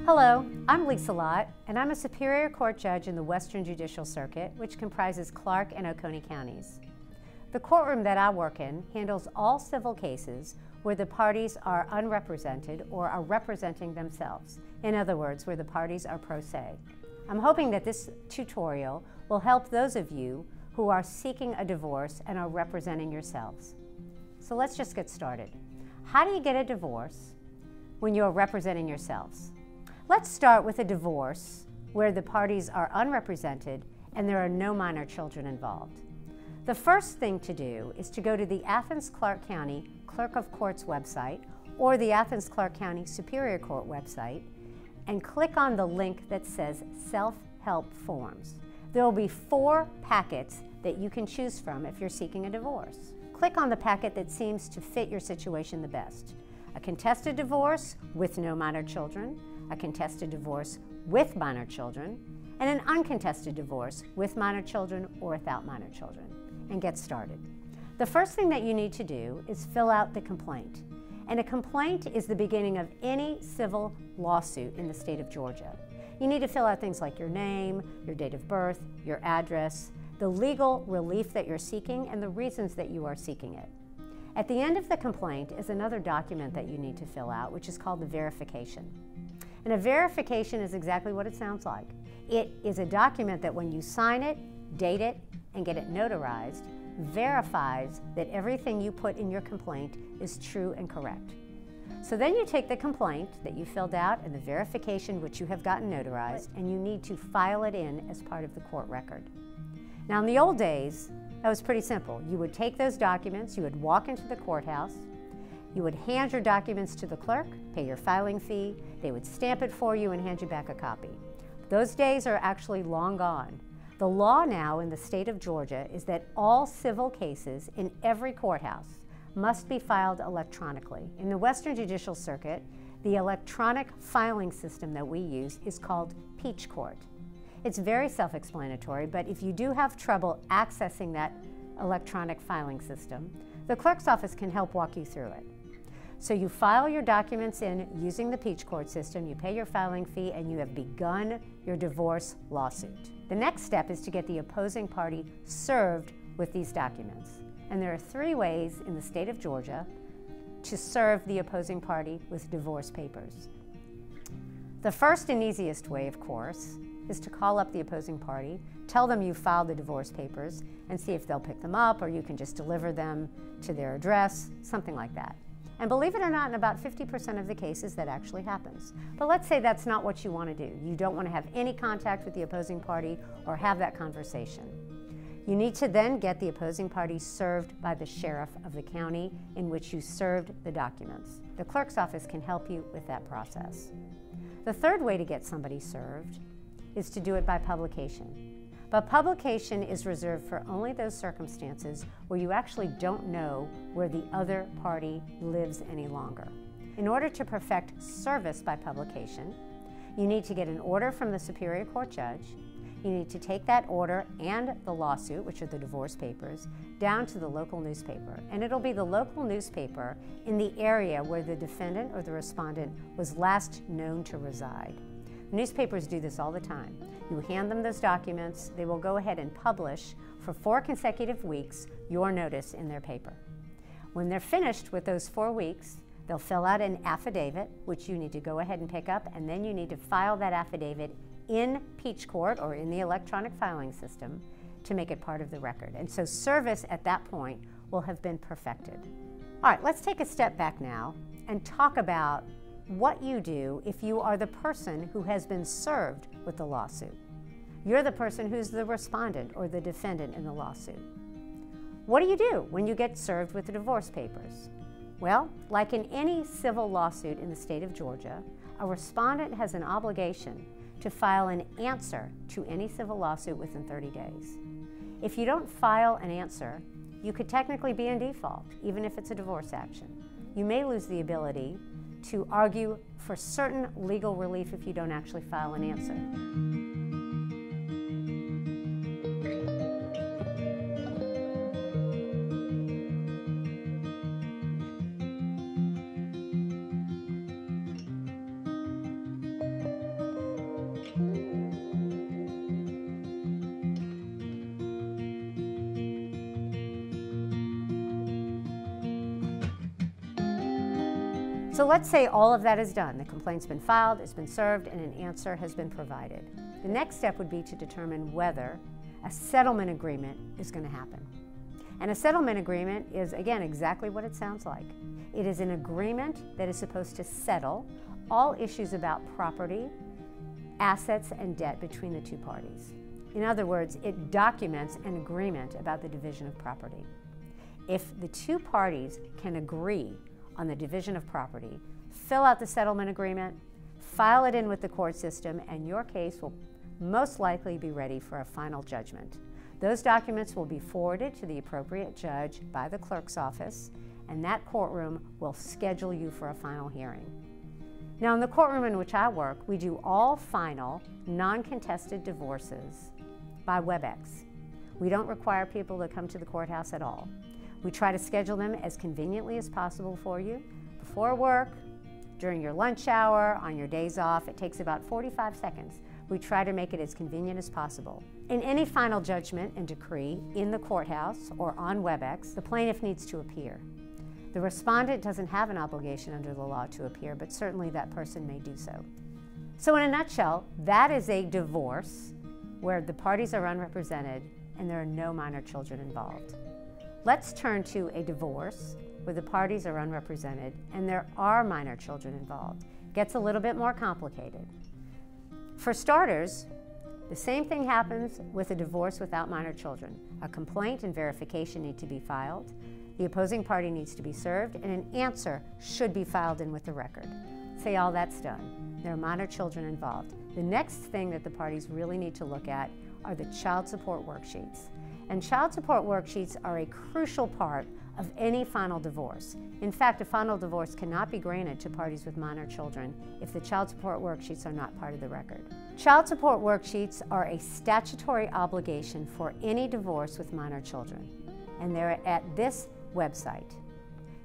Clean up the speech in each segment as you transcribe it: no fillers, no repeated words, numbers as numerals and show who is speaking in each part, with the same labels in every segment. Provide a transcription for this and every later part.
Speaker 1: Hello, I'm Lisa Lott, and I'm a Superior Court judge in the Western Judicial Circuit, which comprises Clarke and Oconee counties. The courtroom that I work in handles all civil cases where the parties are unrepresented or are representing themselves. In other words, where the parties are pro se. I'm hoping that this tutorial will help those of you who are seeking a divorce and are representing yourselves. So let's just get started. How do you get a divorce when you are representing yourselves? Let's start with a divorce where the parties are unrepresented and there are no minor children involved. The first thing to do is to go to the Athens-Clarke County Clerk of Courts website or the Athens-Clarke County Superior Court website and click on the link that says Self-Help Forms. There will be 4 packets that you can choose from if you're seeking a divorce. Click on the packet that seems to fit your situation the best. A contested divorce with no minor children, a contested divorce with minor children, and an uncontested divorce with minor children or without minor children, and get started. The first thing that you need to do is fill out the complaint. And a complaint is the beginning of any civil lawsuit in the state of Georgia. You need to fill out things like your name, your date of birth, your address, the legal relief that you're seeking, and the reasons that you are seeking it. At the end of the complaint is another document that you need to fill out, which is called the verification. And a verification is exactly what it sounds like. It is a document that when you sign it, date it, and get it notarized, verifies that everything you put in your complaint is true and correct. So then you take the complaint that you filled out and the verification which you have gotten notarized, and you need to file it in as part of the court record. Now in the old days, that was pretty simple. You would take those documents, you would walk into the courthouse, you would hand your documents to the clerk, pay your filing fee, they would stamp it for you and hand you back a copy. Those days are actually long gone. The law now in the state of Georgia is that all civil cases in every courthouse must be filed electronically. In the Western Judicial Circuit, the electronic filing system that we use is called Peach Court. It's very self-explanatory, but if you do have trouble accessing that electronic filing system, the clerk's office can help walk you through it. So you file your documents in using the Peach Court system, you pay your filing fee, and you have begun your divorce lawsuit. The next step is to get the opposing party served with these documents. And there are 3 ways in the state of Georgia to serve the opposing party with divorce papers. The first and easiest way, of course, is to call up the opposing party, tell them you filed the divorce papers, and see if they'll pick them up, or you can just deliver them to their address, something like that. And believe it or not, in about 50% of the cases, that actually happens. But let's say that's not what you want to do. You don't want to have any contact with the opposing party or have that conversation. You need to then get the opposing party served by the sheriff of the county in which you served the documents. The clerk's office can help you with that process. The third way to get somebody served is to do it by publication. But publication is reserved for only those circumstances where you actually don't know where the other party lives any longer. In order to perfect service by publication, you need to get an order from the Superior Court judge. You need to take that order and the lawsuit, which are the divorce papers, down to the local newspaper. And it'll be the local newspaper in the area where the defendant or the respondent was last known to reside. Newspapers do this all the time. You hand them those documents, they will go ahead and publish for 4 consecutive weeks your notice in their paper. When they're finished with those 4 weeks, they'll fill out an affidavit, which you need to go ahead and pick up, and then you need to file that affidavit in Peach Court or in the electronic filing system to make it part of the record. And so service at that point will have been perfected. All right, let's take a step back now and talk about what you do if you are the person who has been served with the lawsuit. You're the person who's the respondent or the defendant in the lawsuit. What do you do when you get served with the divorce papers? Well, like in any civil lawsuit in the state of Georgia, a respondent has an obligation to file an answer to any civil lawsuit within 30 days. If you don't file an answer, you could technically be in default, even if it's a divorce action. You may lose the ability to argue for certain legal relief if you don't actually file an answer. So let's say all of that is done. The complaint's been filed, it's been served, and an answer has been provided. The next step would be to determine whether a settlement agreement is going to happen. And a settlement agreement is, again, exactly what it sounds like. It is an agreement that is supposed to settle all issues about property, assets, and debt between the two parties. In other words, it documents an agreement about the division of property. If the two parties can agree on the division of property, fill out the settlement agreement, file it in with the court system, and your case will most likely be ready for a final judgment. Those documents will be forwarded to the appropriate judge by the clerk's office, and that courtroom will schedule you for a final hearing. Now, in the courtroom in which I work, we do all final, non-contested divorces by WebEx. We don't require people to come to the courthouse at all. We try to schedule them as conveniently as possible for you, before work, during your lunch hour, on your days off. It takes about 45 seconds. We try to make it as convenient as possible. In any final judgment and decree in the courthouse or on WebEx, the plaintiff needs to appear. The respondent doesn't have an obligation under the law to appear, but certainly that person may do so. So in a nutshell, that is a divorce where the parties are unrepresented and there are no minor children involved. Let's turn to a divorce where the parties are unrepresented and there are minor children involved. It gets a little bit more complicated. For starters, the same thing happens with a divorce without minor children. A complaint and verification need to be filed. The opposing party needs to be served, and an answer should be filed in with the record. Say all that's done. There are minor children involved. The next thing that the parties really need to look at are the child support worksheets. And child support worksheets are a crucial part of any final divorce. In fact, a final divorce cannot be granted to parties with minor children if the child support worksheets are not part of the record. Child support worksheets are a statutory obligation for any divorce with minor children, and they're at this website.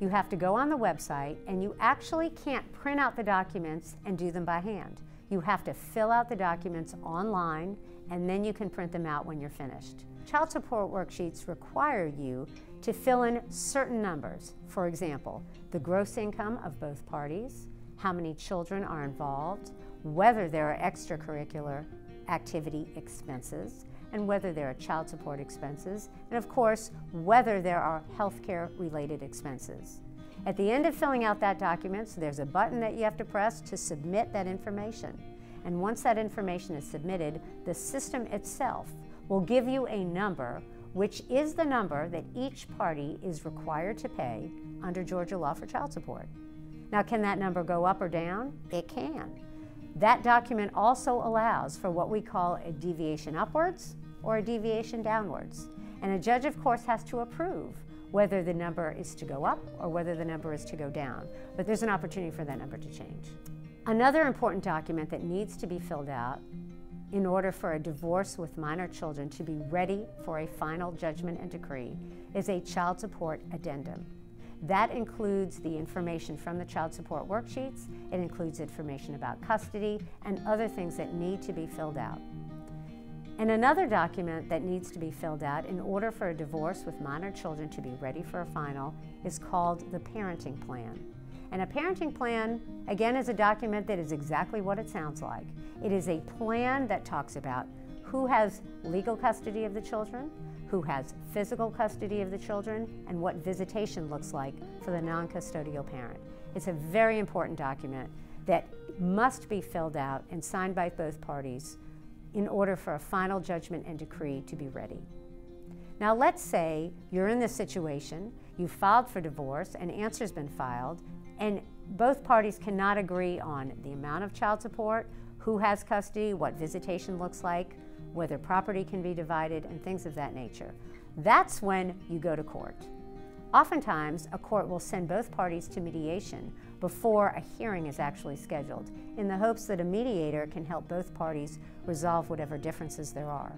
Speaker 1: You have to go on the website, and you actually can't print out the documents and do them by hand. You have to fill out the documents online, and then you can print them out when you're finished. Child support worksheets require you to fill in certain numbers. For example, the gross income of both parties, how many children are involved, whether there are extracurricular activity expenses, and whether there are child support expenses, and of course, whether there are healthcare related expenses. At the end of filling out that document, there's a button that you have to press to submit that information. And once that information is submitted, the system itself will give you a number, which is the number that each party is required to pay under Georgia law for child support. Now, can that number go up or down? It can. That document also allows for what we call a deviation upwards or a deviation downwards. And a judge, of course, has to approve whether the number is to go up or whether the number is to go down. But there's an opportunity for that number to change. Another important document that needs to be filled out in order for a divorce with minor children to be ready for a final judgment and decree is a child support addendum. That includes the information from the child support worksheets. It includes information about custody and other things that need to be filled out. And another document that needs to be filled out in order for a divorce with minor children to be ready for a final is called the parenting plan. And a parenting plan, again, is a document that is exactly what it sounds like. It is a plan that talks about who has legal custody of the children, who has physical custody of the children, and what visitation looks like for the non-custodial parent. It's a very important document that must be filled out and signed by both parties in order for a final judgment and decree to be ready. Now, let's say you're in this situation, you filed for divorce, an answer's been filed, and both parties cannot agree on the amount of child support, who has custody, what visitation looks like, whether property can be divided, and things of that nature. That's when you go to court. Oftentimes, a court will send both parties to mediation before a hearing is actually scheduled, in the hopes that a mediator can help both parties resolve whatever differences there are.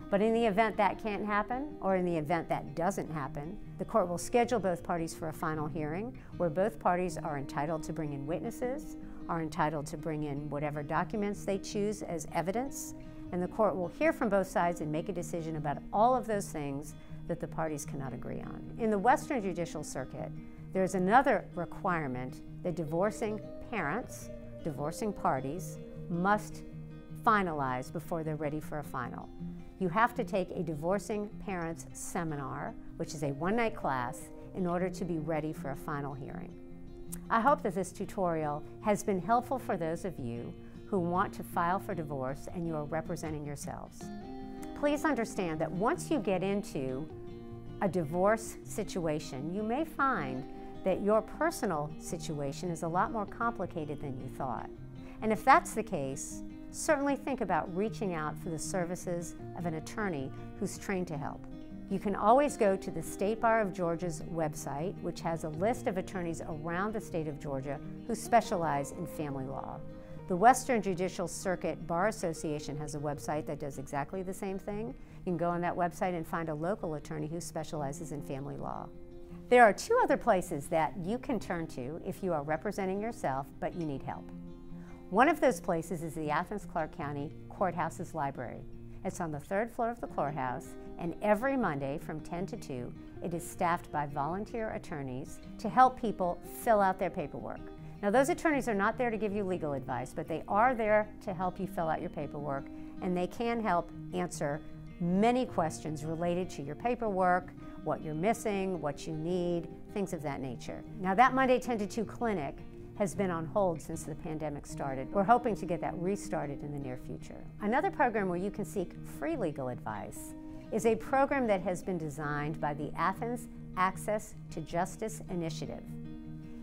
Speaker 1: But in the event that can't happen, or in the event that doesn't happen, the court will schedule both parties for a final hearing where both parties are entitled to bring in witnesses, are entitled to bring in whatever documents they choose as evidence, and the court will hear from both sides and make a decision about all of those things that the parties cannot agree on. In the Western Judicial Circuit, There's another requirement that divorcing parents, divorcing parties, must finalize before they're ready for a final. You have to take a divorcing parents seminar, which is a one-night class, in order to be ready for a final hearing. I hope that this tutorial has been helpful for those of you who want to file for divorce and you are representing yourselves. Please understand that once you get into a divorce situation, you may find that your personal situation is a lot more complicated than you thought. And if that's the case, certainly think about reaching out for the services of an attorney who's trained to help. You can always go to the State Bar of Georgia's website, which has a list of attorneys around the state of Georgia who specialize in family law. The Western Judicial Circuit Bar Association has a website that does exactly the same thing. You can go on that website and find a local attorney who specializes in family law. There are two other places that you can turn to if you are representing yourself but you need help. One of those places is the Athens-Clarke County Courthouse's library. It's on the 3rd floor of the courthouse, and every Monday from 10 to 2, it is staffed by volunteer attorneys to help people fill out their paperwork. Now, those attorneys are not there to give you legal advice, but they are there to help you fill out your paperwork, and they can help answer many questions related to your paperwork, what you're missing, what you need, things of that nature. Now, that Monday 10 to 2 clinic has been on hold since the pandemic started. We're hoping to get that restarted in the near future. Another program where you can seek free legal advice is a program that has been designed by the Athens Access to Justice Initiative.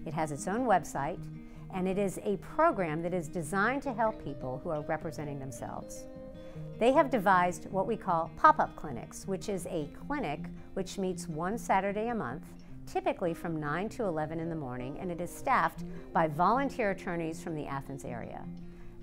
Speaker 1: It has its own website, and it is a program that is designed to help people who are representing themselves. They have devised what we call pop-up clinics, which is a clinic which meets one Saturday a month, typically from 9 to 11 in the morning, and it is staffed by volunteer attorneys from the Athens area.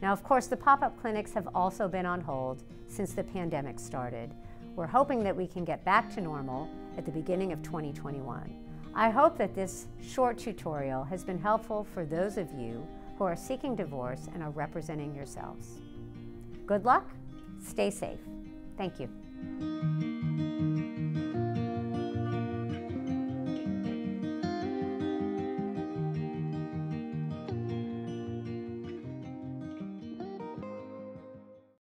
Speaker 1: Now, of course, the pop-up clinics have also been on hold since the pandemic started. We're hoping that we can get back to normal at the beginning of 2021. I hope that this short tutorial has been helpful for those of you who are seeking divorce and are representing yourselves. Good luck, stay safe. Thank you.